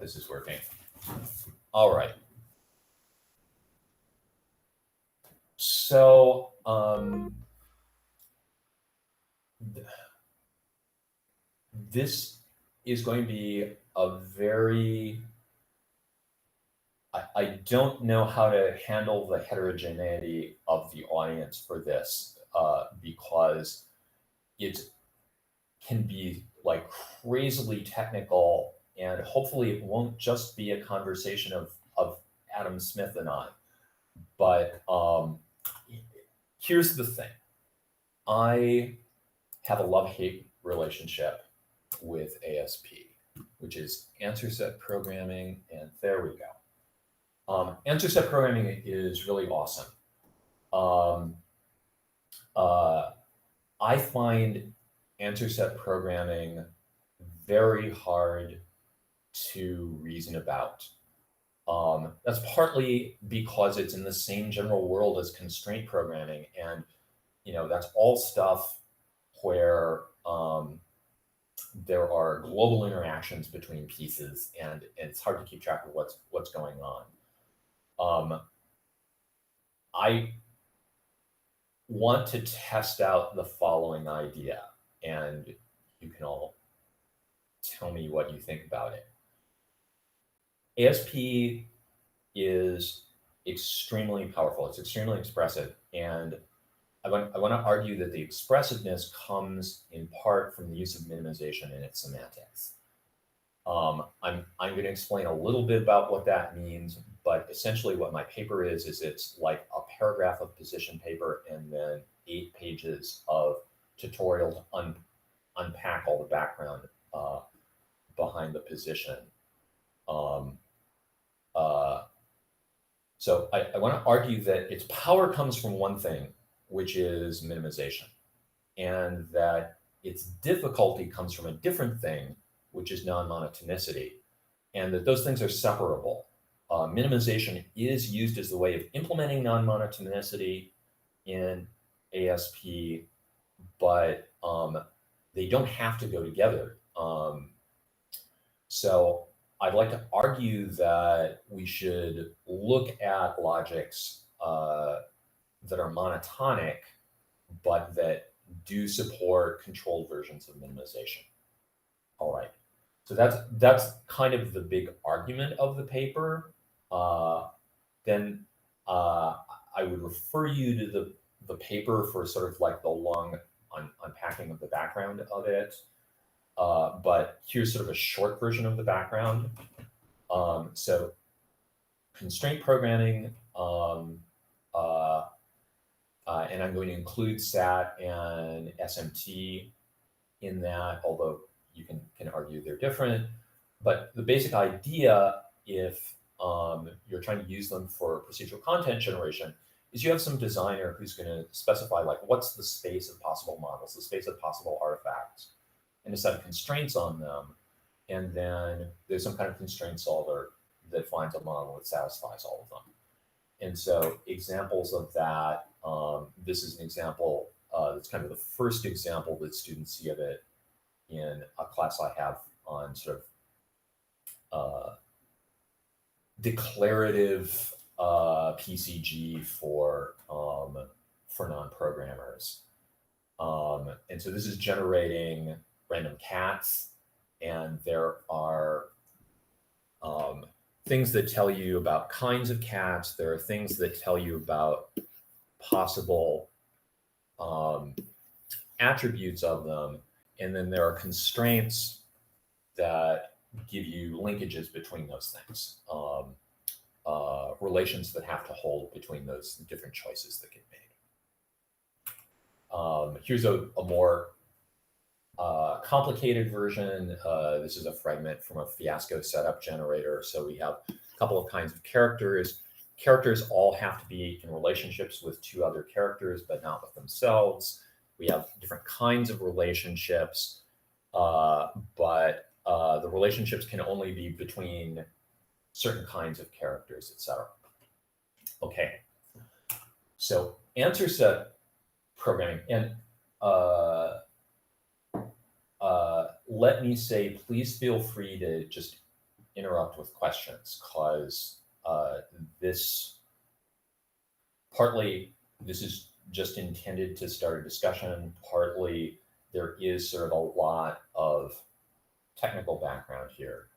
This is working. All right. So this is going to be a very, I don't know how to handle the heterogeneity of the audience for this because it can be like crazily technical, and hopefully it won't just be a conversation of Adam Smith and I. But here's the thing. I have a love-hate relationship with ASP, which is answer set programming, and there we go. Answer set programming is really awesome. I find answer set programming very hard to reason about. That's partly because it's in the same general world as constraint programming, and that's all stuff where there are global interactions between pieces, and it's hard to keep track of what's going on. I want to test out the following idea, and you can all tell me what you think about it. ASP is extremely powerful. It's extremely expressive, and I want to argue that the expressiveness comes in part from the use of minimization in its semantics. I'm going to explain a little bit about what that means, but essentially what my paper is it's like a paragraph of position paper and then 8 pages of tutorial to unpack all the background behind the position. So I want to argue that its power comes from one thing, which is minimization, and that its difficulty comes from a different thing, which is non-monotonicity, and that those things are separable. Minimization is used as the way of implementing non-monotonicity in ASP, but they don't have to go together. So I'd like to argue that we should look at logics that are monotonic, but that do support controlled versions of minimization. All right, so that's kind of the big argument of the paper. Then I would refer you to the paper for sort of like the long unpacking of the background of it. But here's sort of a short version of the background. So constraint programming, and I'm going to include SAT and SMT in that, although you can argue they're different. But the basic idea, if you're trying to use them for procedural content generation, is you have some designer who's going to specify like what's the space of possible models, the space of possible artifacts, and a set of constraints on them. And then there's some kind of constraint solver that finds a model that satisfies all of them. And so examples of that, this is an example that's kind of the first example that students see of it in a class I have on sort of declarative PCG for non-programmers. And so this is generating random cats, and there are things that tell you about kinds of cats. There are things that tell you about possible attributes of them. And then there are constraints that give you linkages between those things, relations that have to hold between those different choices that get made. Here's a more complicated version. This is a fragment from a Fiasco setup generator. So we have a couple of kinds of characters. Characters all have to be in relationships with 2 other characters, but not with themselves. We have different kinds of relationships, but the relationships can only be between certain kinds of characters, etc. Okay, so answer set programming, and let me say, please feel free to just interrupt with questions, because this partly this is just intended to start a discussion. Partly there is sort of a lot of technical background here.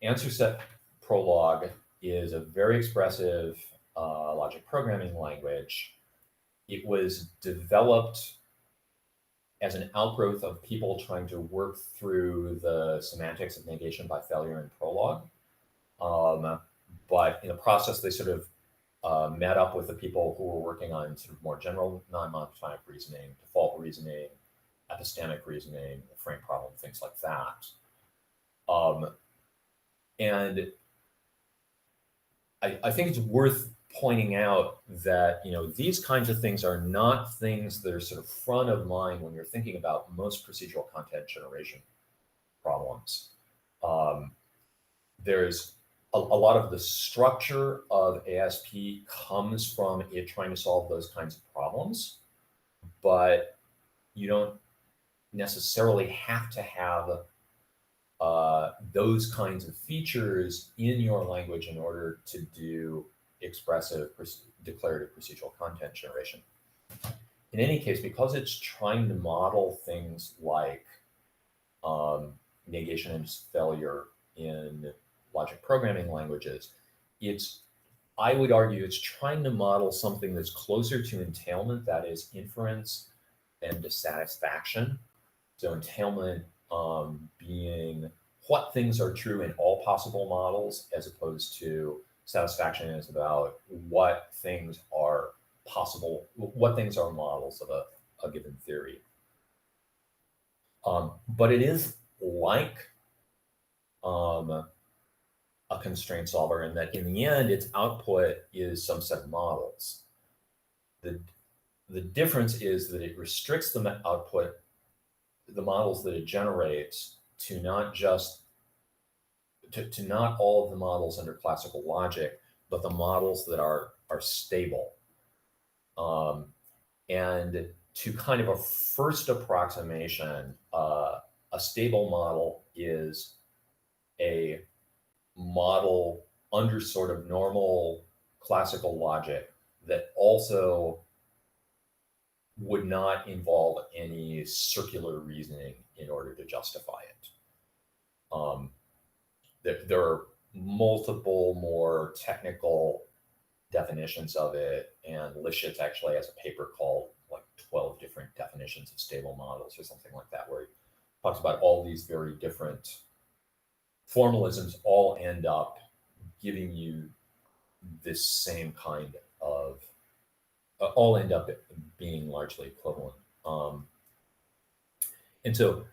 Answer set Prolog is a very expressive logic programming language. It was developed as an outgrowth of people trying to work through the semantics of negation by failure in Prolog. But in the process, they sort of met up with the people who were working on sort of more general non-monotonic reasoning, default reasoning, epistemic reasoning, the frame problem, things like that. And I think it's worth pointing out that these kinds of things are not things that are sort of front of mind when you're thinking about most procedural content generation problems. There's a lot of the structure of ASP comes from it trying to solve those kinds of problems, but you don't necessarily have to have those kinds of features in your language in order to do expressive declarative procedural content generation. In any case, because it's trying to model things like negation and failure in logic programming languages, I would argue it's trying to model something that's closer to entailment, that is inference, than dissatisfaction. So entailment being what things are true in all possible models, as opposed to satisfaction is about what things are possible, what things are models of a given theory. But it is like a constraint solver in that in the end, its output is some set of models. The difference is that it restricts the output, the models that it generates, to not just to not all of the models under classical logic, but the models that are stable. And to kind of a first approximation, a stable model is a model under sort of normal classical logic that also would not involve any circular reasoning in order to justify it. There are multiple more technical definitions of it, and Lifshitz actually has a paper called like 12 different definitions of stable models or something like that, where he talks about all these very different formalisms all end up giving you this same kind of, all end up being largely equivalent. And so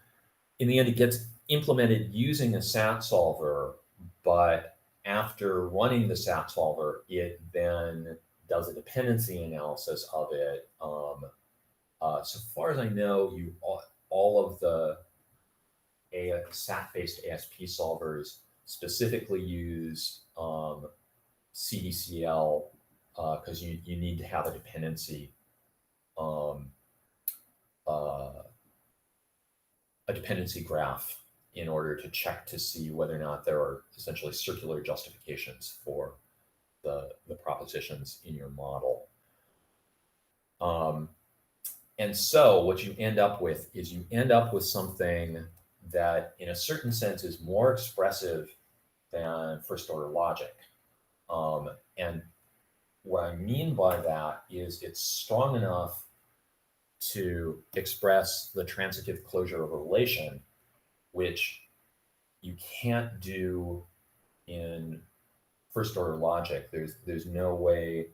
in the end, it gets implemented using a SAT solver, but after running the SAT solver, it then does a dependency analysis of it. So far as I know, all of the SAT-based ASP solvers specifically use CDCL because you need to have a dependency graph in order to check to see whether or not there are essentially circular justifications for the propositions in your model. And so what you end up with is something that in a certain sense is more expressive than first order logic. And what I mean by that is it's strong enough to express the transitive closure of a relation, which you can't do in first order logic. There's no way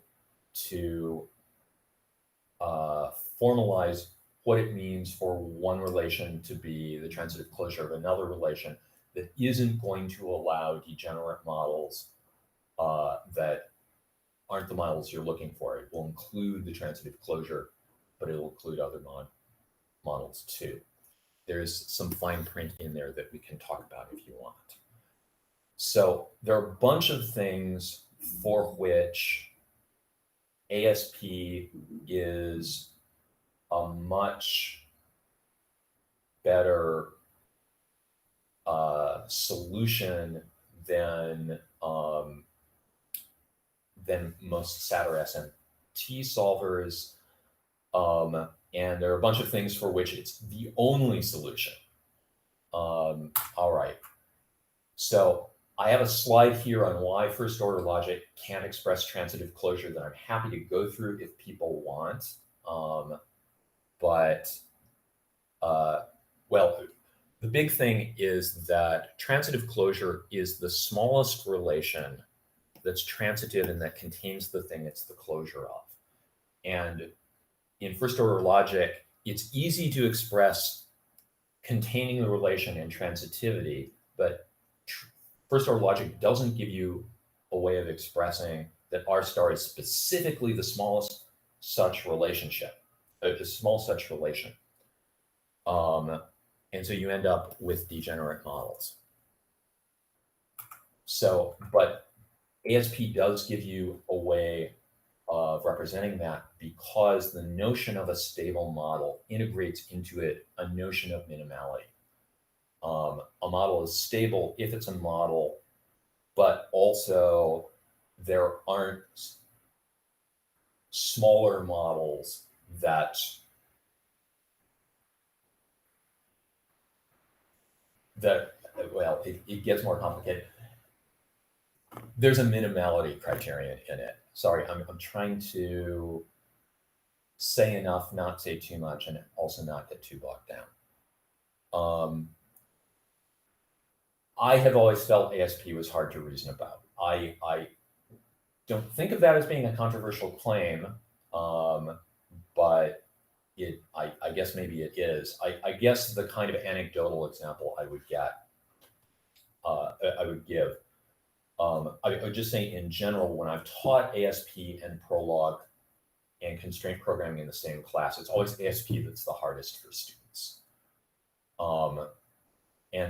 to formalize what it means for one relation to be the transitive closure of another relation that isn't going to allow degenerate models that aren't the models you're looking for. It will include the transitive closure, but it will include other models too. There's some fine print in there that we can talk about if you want. So there are a bunch of things for which ASP is a much better solution than most SAT or SMT solvers. And there are a bunch of things for which it's the only solution. All right. So I have a slide here on why first order logic can't express transitive closure that I'm happy to go through if people want. Well, the big thing is that transitive closure is the smallest relation that's transitive and that contains the thing it's the closure of. And in first order logic, it's easy to express containing the relation and transitivity, but first order logic doesn't give you a way of expressing that R star is specifically the smallest such relationship, the small such relation. And so you end up with degenerate models. So, but ASP does give you a way of representing that because the notion of a stable model integrates into it a notion of minimality. A model is stable if it's a model, but also there aren't smaller models that well, it gets more complicated. There's a minimality criterion in it. Sorry, I'm trying to say enough, not say too much, and also not get too bogged down. I have always felt ASP was hard to reason about. I don't think of that as being a controversial claim, but I guess maybe it is. I guess the kind of anecdotal example I would give. I would just say in general, when I've taught ASP and Prolog and constraint programming in the same class, it's always ASP that's the hardest for students. And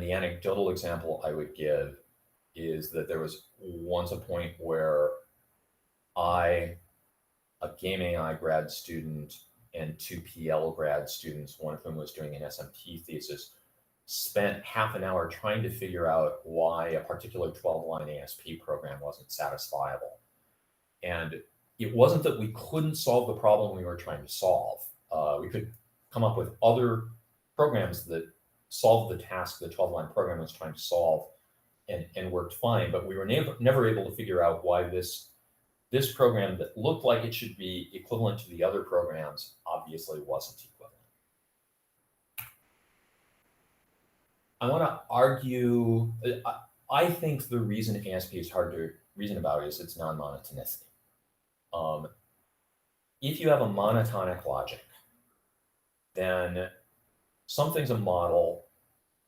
the anecdotal example I would give is that there was once a point where a game AI grad student and two PL grad students, one of whom was doing an SMT thesis, spent half an hour trying to figure out why a particular 12-line ASP program wasn't satisfiable. And it wasn't that we couldn't solve the problem we were trying to solve. We could come up with other programs that solved the task the 12-line program was trying to solve and worked fine, but we were never able to figure out why this program that looked like it should be equivalent to the other programs obviously wasn't equivalent. I want to argue, I think the reason ASP is hard to reason about is its non-monotonicity. If you have a monotonic logic, then something's a model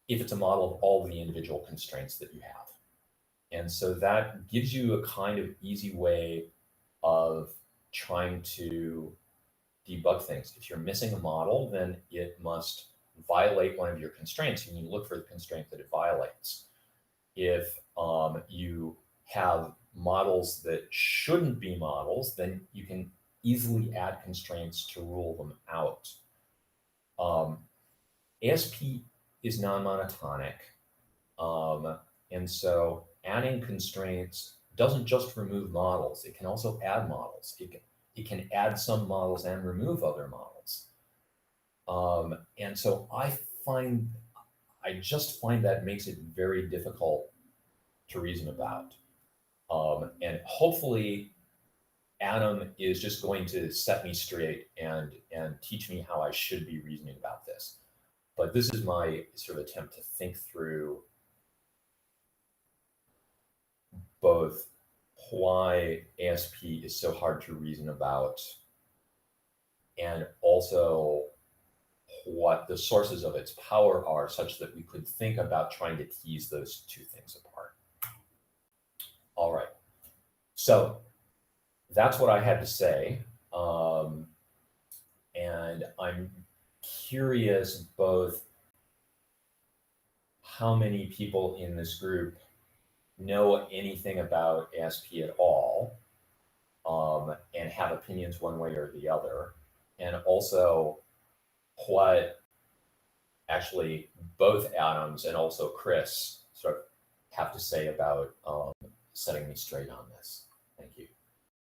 if it's a model of all the individual constraints that you have. And so that gives you a kind of easy way of trying to debug things. If you're missing a model, then it must violate one of your constraints, and you look for the constraint that it violates. If you have models that shouldn't be models, then you can easily add constraints to rule them out. ASP is non-monotonic, and so adding constraints doesn't just remove models, it can also add models. It can add some models and remove other models. And so I just find that makes it very difficult to reason about. And hopefully Adam is just going to set me straight and teach me how I should be reasoning about this. But this is my sort of attempt to think through both why ASP is so hard to reason about and also what the sources of its power are, such that we could think about trying to tease those two things apart. All right. So that's what I had to say. And I'm curious both how many people in this group know anything about ASP at all, and have opinions one way or the other, and also what actually both Adams and also Chris sort of have to say about setting me straight on this. Thank you.